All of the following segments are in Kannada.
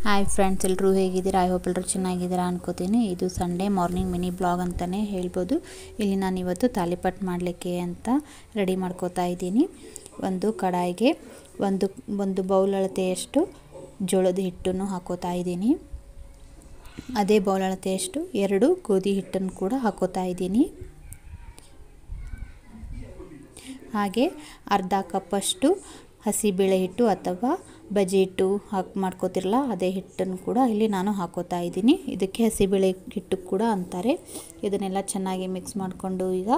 ಹಾಯ್ ಫ್ರೆಂಡ್ಸ್, ಎಲ್ಲರೂ ಹೇಗಿದ್ದೀರಾ? ಐ ಹೋಪ್ ಎಲ್ಲರೂ ಚೆನ್ನಾಗಿದ್ದೀರಾ ಅನ್ಕೋತೀನಿ. ಇದು ಸಂಡೇ ಮಾರ್ನಿಂಗ್ ಮಿನಿ ಬ್ಲಾಗ್ ಅಂತಲೇ ಹೇಳ್ಬೋದು. ಇಲ್ಲಿ ನಾನು ಇವತ್ತು ತಾಲಿಪಟ್ ಮಾಡಲಿಕ್ಕೆ ಅಂತ ರೆಡಿ ಮಾಡ್ಕೋತಾ ಇದ್ದೀನಿ. ಒಂದು ಕಡಾಯಿಗೆ ಒಂದು ಬೌಲ್ ಅಳತೆಯಷ್ಟು ಜೋಳದ ಹಿಟ್ಟನ್ನು ಹಾಕೋತಾ ಇದ್ದೀನಿ. ಅದೇ ಬೌಲ್ ಅಳತೆಯಷ್ಟು 2 ಗೋಧಿ ಹಿಟ್ಟನ್ನು ಕೂಡ ಹಾಕೋತಾ ಇದ್ದೀನಿ. ಹಾಗೆ ಅರ್ಧ ಕಪ್ಪಷ್ಟು ಹಸಿಬೇಳೆ ಹಿಟ್ಟು ಅಥವಾ ಬಜ್ಜಿ ಹಿಟ್ಟು ಮಾಡ್ಕೋತಿರಲ್ಲ, ಅದೇ ಹಿಟ್ಟನ್ನು ಕೂಡ ಇಲ್ಲಿ ನಾನು ಹಾಕೋತಾ ಇದ್ದೀನಿ. ಇದಕ್ಕೆ ಹಸಿಬೇಳೆ ಹಿಟ್ಟು ಕೂಡ ಅಂತಾರೆ. ಇದನ್ನೆಲ್ಲ ಚೆನ್ನಾಗಿ ಮಿಕ್ಸ್ ಮಾಡಿಕೊಂಡು ಈಗ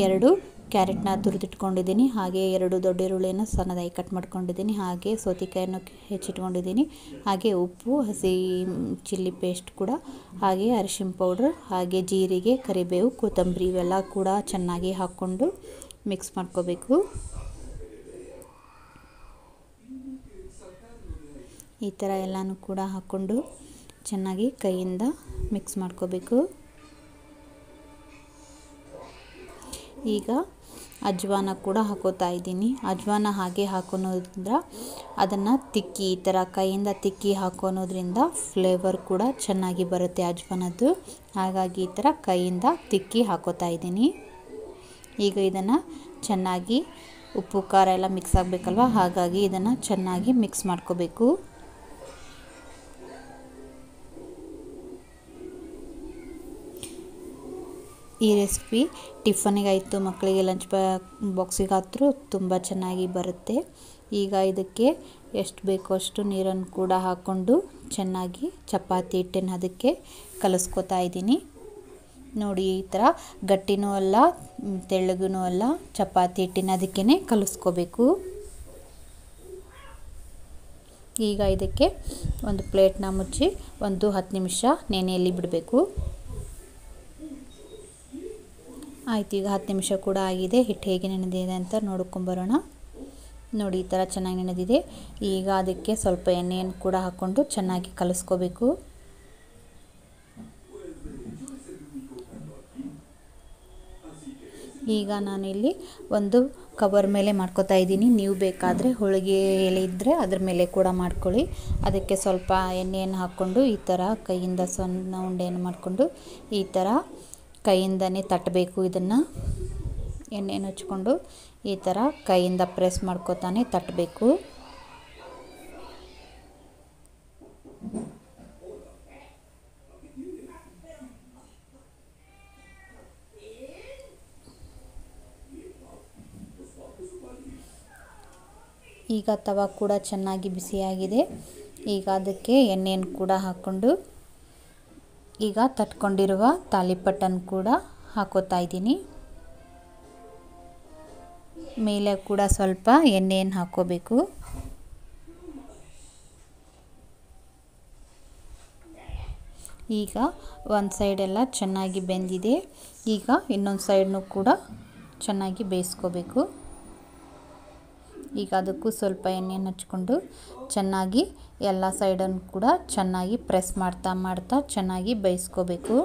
2 ಕ್ಯಾರೆಟ್ನ ತುರಿದಿಟ್ಕೊಂಡಿದ್ದೀನಿ. ಹಾಗೆ 2 ದೊಡ್ಡ ಈರುಳ್ಳಿಯನ್ನು ಸಣ್ಣದಾಗಿ ಕಟ್ ಮಾಡ್ಕೊಂಡಿದ್ದೀನಿ. ಹಾಗೆ ಸೌತೆಕಾಯನ್ನು ಹೆಚ್ಚಿಟ್ಕೊಂಡಿದ್ದೀನಿ. ಹಾಗೆ ಉಪ್ಪು, ಹಸಿ ಚಿಲ್ಲಿ ಪೇಸ್ಟ್ ಕೂಡ, ಹಾಗೆ ಅರಿಶಿನ ಪೌಡ್ರ್, ಹಾಗೆ ಜೀರಿಗೆ, ಕರಿಬೇವು, ಕೊತ್ತಂಬರಿ ಇವೆಲ್ಲ ಕೂಡ ಚೆನ್ನಾಗಿ ಹಾಕ್ಕೊಂಡು ಮಿಕ್ಸ್ ಮಾಡ್ಕೋಬೇಕು. ಈ ಥರ ಎಲ್ಲನೂ ಕೂಡ ಹಾಕ್ಕೊಂಡು ಚೆನ್ನಾಗಿ ಕೈಯಿಂದ ಮಿಕ್ಸ್ ಮಾಡ್ಕೋಬೇಕು. ಈಗ ಅಜ್ವಾನ ಕೂಡ ಹಾಕೋತಾ ಇದ್ದೀನಿ. ಅಜ್ವಾನ ಹಾಗೆ ಹಾಕೋದ್ರಿಂದ ಅದನ್ನು ತಿಕ್ಕಿ ಈ ಥರ ಕೈಯಿಂದ ತಿಕ್ಕಿ ಹಾಕೋದ್ರಿಂದ ಫ್ಲೇವರ್ ಕೂಡ ಚೆನ್ನಾಗಿ ಬರುತ್ತೆ ಅಜ್ವಾನದ್ದು. ಹಾಗಾಗಿ ಈ ಥರ ಕೈಯಿಂದ ತಿಕ್ಕಿ ಹಾಕೋತಾ ಇದ್ದೀನಿ. ಈಗ ಇದನ್ನು ಚೆನ್ನಾಗಿ ಉಪ್ಪು ಖಾರ ಎಲ್ಲ ಮಿಕ್ಸ್ ಆಗಬೇಕಲ್ವ, ಹಾಗಾಗಿ ಇದನ್ನು ಚೆನ್ನಾಗಿ ಮಿಕ್ಸ್ ಮಾಡ್ಕೋಬೇಕು. ಈ ರೆಸಿಪಿ ಟಿಫನಿಗಾಯಿತು, ಮಕ್ಕಳಿಗೆ ಲಂಚ್ ಬಾಕ್ಸಿಗಾದರೂ ತುಂಬ ಚೆನ್ನಾಗಿ ಬರುತ್ತೆ. ಈಗ ಇದಕ್ಕೆ ಎಷ್ಟು ಬೇಕೋ ಅಷ್ಟು ನೀರನ್ನು ಕೂಡ ಹಾಕ್ಕೊಂಡು ಚೆನ್ನಾಗಿ ಚಪಾತಿ ಹಿಟ್ಟನ್ನು ಅದಕ್ಕೆ ಕಲಿಸ್ಕೊತಾ ಇದ್ದೀನಿ. ನೋಡಿ, ಈ ಥರ ಗಟ್ಟಿನೂ ಅಲ್ಲ ತೆಳ್ಳಗೂ ಅಲ್ಲ, ಚಪಾತಿ ಹಿಟ್ಟಿನ ಅದಕ್ಕೇ ಕಲಿಸ್ಕೋಬೇಕು. ಈಗ ಇದಕ್ಕೆ ಒಂದು ಪ್ಲೇಟ್ನ ಮುಚ್ಚಿ ಒಂದು 10 ನಿಮಿಷ ನೆನೆಯಲ್ಲಿ ಬಿಡಬೇಕು. ಆಯ್ತು, ಈಗ 10 ನಿಮಿಷ ಕೂಡ ಆಗಿದೆ. ಹಿಟ್ಟು ಹೇಗೆ ನೆನೆದಿದೆ ಅಂತ ನೋಡ್ಕೊಂಬರೋಣ. ನೋಡಿ, ಈ ಥರ ಚೆನ್ನಾಗಿ ನೆನೆದಿದೆ. ಈಗ ಅದಕ್ಕೆ ಸ್ವಲ್ಪ ಎಣ್ಣೆಯನ್ನು ಕೂಡ ಹಾಕ್ಕೊಂಡು ಚೆನ್ನಾಗಿ ಕಲಿಸ್ಕೋಬೇಕು. ಈಗ ನಾನಿಲ್ಲಿ ಒಂದು ಕವರ್ ಮೇಲೆ ಮಾಡ್ಕೋತಾ ಇದ್ದೀನಿ. ನೀವು ಬೇಕಾದರೆ ಹೋಳಿಗೆ ಎಲೆ ಇದ್ದರೆ ಅದ್ರ ಮೇಲೆ ಕೂಡ ಮಾಡ್ಕೊಳ್ಳಿ. ಅದಕ್ಕೆ ಸ್ವಲ್ಪ ಎಣ್ಣೆಯನ್ನು ಹಾಕ್ಕೊಂಡು ಈ ಥರ ಕೈಯಿಂದ ಸಣ್ಣ ಉಂಡೆಯನ್ನು ಮಾಡಿಕೊಂಡು ಈ ಥರ ಕೈಯಿಂದನೇ ತಟ್ಟಬೇಕು. ಇದನ್ನು ಎಣ್ಣೆಯನ್ನು ಹಚ್ಕೊಂಡು ಈ ಥರ ಕೈಯಿಂದ ಪ್ರೆಸ್ ಮಾಡ್ಕೋತಾನೆ ತಟ್ಟಬೇಕು. ಈಗ ತವ ಕೂಡ ಚೆನ್ನಾಗಿ ಬಿಸಿಯಾಗಿದೆ. ಈಗ ಅದಕ್ಕೆ ಎಣ್ಣೆಯನ್ನು ಕೂಡ ಹಾಕ್ಕೊಂಡು ಈಗ ತಟ್ಕೊಂಡಿರುವ ತಾಲಿಪಟ್ಟನ್ನು ಕೂಡ ಹಾಕೋತಾ ಇದ್ದೀನಿ. ಮೇಲೆ ಕೂಡ ಸ್ವಲ್ಪ ಎಣ್ಣೆಯನ್ನು ಹಾಕೋಬೇಕು. ಈಗ ಒಂದು ಸೈಡೆಲ್ಲ ಚೆನ್ನಾಗಿ ಬೆಂದಿದೆ. ಈಗ ಇನ್ನೊಂದು ಸೈಡ್ನೂ ಕೂಡ ಚೆನ್ನಾಗಿ ಬೇಯಿಸ್ಕೋಬೇಕು. ಈಗ ಅದಕ್ಕೂ ಸ್ವಲ್ಪ ಎಣ್ಣೆಯನ್ನು ಹಚ್ಕೊಂಡು ಚೆನ್ನಾಗಿ ಎಲ್ಲ ಸೈಡನ್ನು ಕೂಡ ಚೆನ್ನಾಗಿ ಪ್ರೆಸ್ ಮಾಡ್ತಾ ಚೆನ್ನಾಗಿ ಬೇಯಿಸ್ಕೋಬೇಕು.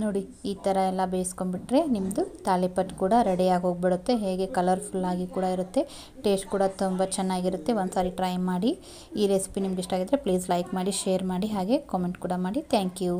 ನೋಡಿ, ಈ ಥರ ಎಲ್ಲ ಬೇಯಿಸ್ಕೊಂಡ್ಬಿಟ್ರೆ ನಿಮ್ಮದು ತಾಲಿಪಟ್ ಕೂಡ ರೆಡಿಯಾಗಿ ಹೋಗ್ಬಿಡುತ್ತೆ. ಹೇಗೆ ಕಲರ್ಫುಲ್ಲಾಗಿ ಕೂಡ ಇರುತ್ತೆ, ಟೇಸ್ಟ್ ಕೂಡ ತುಂಬ ಚೆನ್ನಾಗಿರುತ್ತೆ. ಒಂದು ಸಾರಿ ಟ್ರೈ ಮಾಡಿ. ಈ ರೆಸಿಪಿ ನಿಮ್ಗೆ ಇಷ್ಟ ಆಗಿದ್ರೆ ಪ್ಲೀಸ್ ಲೈಕ್ ಮಾಡಿ, ಶೇರ್ ಮಾಡಿ, ಹಾಗೆ ಕಾಮೆಂಟ್ ಕೂಡ ಮಾಡಿ. Thank you.